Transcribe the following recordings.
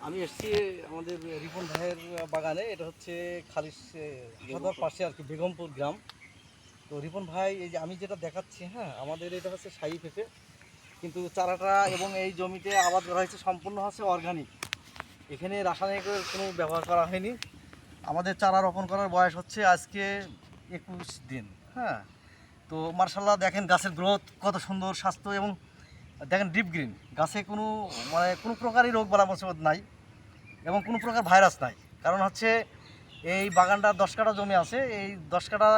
আমি এসেছি আমাদের রিপন ভাইয়ের বাগানে। এটা হচ্ছে খালিশ সদর পাশে আর কি, বেগমপুর গ্রাম। তো রিপন ভাই এই যে আমি যেটা দেখাচ্ছি, হ্যাঁ, আমাদের এটা হচ্ছে শাহী পেঁপে, কিন্তু চারাটা এবং এই জমিতে আবাদ করা হয়েছে সম্পূর্ণ হচ্ছে অর্গানিক। এখানে রাসায়নিকের কোনো ব্যবহার করা হয়নি। আমাদের চারা রোপণ করার বয়স হচ্ছে আজকে 21 দিন। হ্যাঁ, তো মার্শাল্লাহ দেখেন গাছের গ্রোথ কত সুন্দর, স্বাস্থ্য, এবং দেখেন ডিপ গ্রিন। গাছে কোনো কোনো প্রকারই রোগ বালা মুসিবত নাই এবং কোনো প্রকার ভাইরাস নাই। কারণ হচ্ছে এই বাগানটা 10 কাঠা জমি আছে, এই 10 কাঠা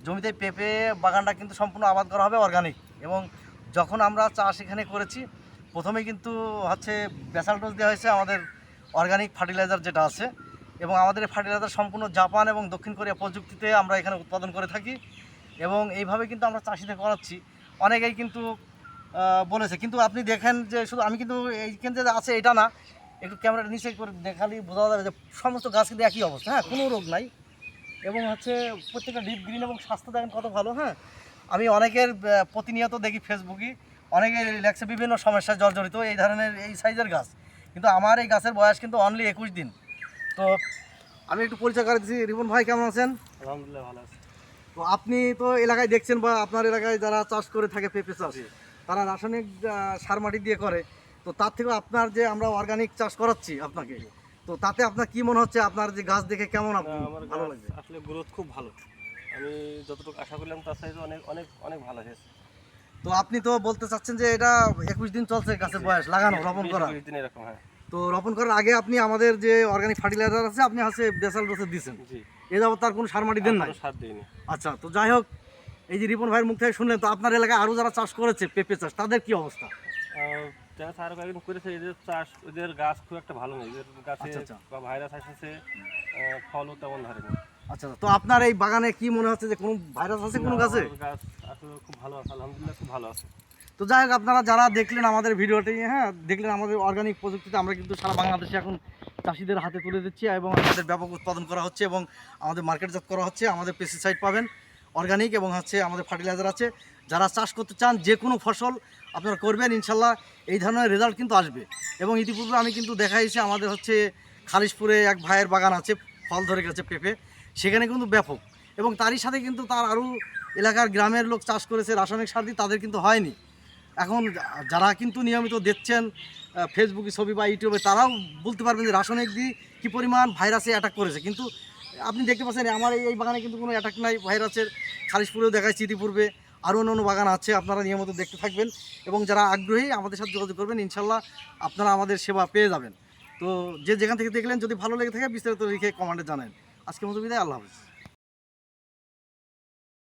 জমিতে পেঁপে বাগানটা কিন্তু সম্পূর্ণ আবাদ করা হবে অর্গানিক। এবং যখন আমরা চাষ এখানে করেছি, প্রথমে কিন্তু হচ্ছে বেসাল ডোজ দেওয়া হয়েছে আমাদের অর্গানিক ফার্টিলাইজার যেটা আছে, এবং আমাদের এই ফার্টিলাইজার সম্পূর্ণ জাপান এবং দক্ষিণ কোরিয়া প্রযুক্তিতে আমরা এখানে উৎপাদন করে থাকি। এবং এইভাবে কিন্তু আমরা চাষিদের করাচ্ছি। অনেকেই কিন্তু বলেছে, কিন্তু আপনি দেখেন যে শুধু আমি কিন্তু এইখানে যে আছে এটা না, একটু ক্যামেরাটা নিচে করে দেখালে বোঝা যাবে যে সমস্ত গাছ কিন্তু একই অবস্থা। হ্যাঁ, কোনো রোগ নাই এবং হচ্ছে প্রত্যেকটা ডিপ গ্রিন এবং স্বাস্থ্য দেখেন কত ভালো। হ্যাঁ, আমি অনেকের প্রতিনিয়ত দেখি ফেসবুকে, অনেকে লেখছে বিভিন্ন সমস্যায় জর্জরিত এই ধরনের এই সাইজের গাছ, কিন্তু আমার এই গাছের বয়স কিন্তু অনলি 21 দিন। তো আমি একটু পরিচয় করে দিচ্ছি। রিপন ভাই কেমন আছেন? আলহামদুলিল্লাহ ভালো আছে। তো আপনি তো এলাকায় দেখছেন, বা আপনার এলাকায় যারা চাষ করে থাকে পেঁপে চাষ, তারা রাসায়নিক সার মাটি দিয়ে করে। তো তার থেকেও আপনার যে আমরা অর্গানিক চাষ করাচ্ছি আপনাকে, তো তাতে আপনার কি মনে হচ্ছে? আপনার যে গাছ দেখে কেমন আমার ভালো গাছ লাগছে? আসলে গ্রোথ খুব ভালো। আমি যতটুকু আশা করলাম তার চাইতে অনেক অনেক অনেক ভালো হয়েছে। তো আপনি তো বলতে চাচ্ছেন যে এটা 21 দিন চলছে গাছের বয়স লাগানো, রোপণ করা। 20 দিন এরকম, হ্যাঁ। তো রোপণ করার আগে আপনি আমাদের যে অর্গানিক ফার্টিলাইজার আছে আপনি হচ্ছে বেসাল ডোজে দিচ্ছেন, জি। এ যাবত তার কোনো সার মাটি দেন না? কোনো সার দিইনি। আচ্ছা, তো যাই হোক, এই যে রিপন ভাইয়ের মুখ থেকে শুনলেন, তো আপনার এলাকায় আরও যারা চাষ করেছে পেঁপে চাষ, তাদের কি অবস্থা? যারা সার কয়েকদিন করেছে এদের চাষ, ওদের গাছ খুব একটা ভালো নেই, এদের গাছে আচ্ছা। বা ভাইরাস এসেছে, ফলও তেমন ধরেনি। আচ্ছা, তো আপনার এই বাগানে কি মনে হচ্ছে যে কোনো ভাইরাস আছে কোনো গাছে? আমার গাছ আসলে খুব ভালো আছে, আলহামদুলিল্লাহ খুব ভালো আছে। তো যাই হোক, আপনারা যারা দেখলেন আমাদের ভিডিওটি, হ্যাঁ, দেখলেন আমাদের অর্গানিক প্রযুক্তিতে আমরা কিন্তু সারা বাংলাদেশে এখন চাষিদের হাতে তুলে দিচ্ছি, এবং আমাদের ব্যাপক উৎপাদন করা হচ্ছে এবং আমাদের মার্কেটজাত করা হচ্ছে। আমাদের পেস্টিসাইড পাবেন অর্গানিক, এবং হচ্ছে আমাদের ফার্টিলাইজার আছে। যারা চাষ করতে চান যে কোনো ফসল আপনারা করবেন, ইনশাল্লাহ এই ধরনের রেজাল্ট কিন্তু আসবে। এবং ইতিপূর্বে আমি কিন্তু দেখাইছি আমাদের হচ্ছে খালিশপুরে এক ভাইয়ের বাগান আছে, ফল ধরে গেছে পেঁপে, সেখানে কিন্তু ব্যাপক। এবং তারই সাথে কিন্তু তার আরও এলাকার গ্রামের লোক চাষ করেছে রাসায়নিক সার দিয়ে, তাদের কিন্তু হয়নি। এখন যারা কিন্তু নিয়মিত দেখছেন ফেসবুকে ছবি বা ইউটিউবে, তারাও বলতে পারবেন যে রাসায়নিক দিয়ে কী পরিমাণ ভাইরাসে অ্যাটাক করেছে। কিন্তু আপনি দেখতে পাচ্ছেন আমার এই বাগানে কিন্তু কোনো অ্যাটাক নাই ভাইরাসের। খালিশপুরেও দেখাচ্ছি, ইতিপূর্বে আরও অন্য বাগান আছে, আপনারা নিয়মিত দেখতে থাকবেন এবং যারা আগ্রহী আমাদের সাথে যোগাযোগ করবেন, ইনশাল্লাহ আপনারা আমাদের সেবা পেয়ে যাবেন। তো যে যেখান থেকে দেখলেন, যদি ভালো লেগে থাকে বিস্তারিত লিখে কমেন্টে জানান। আজকের মতো বিদায়, আল্লাহ হাফেজ।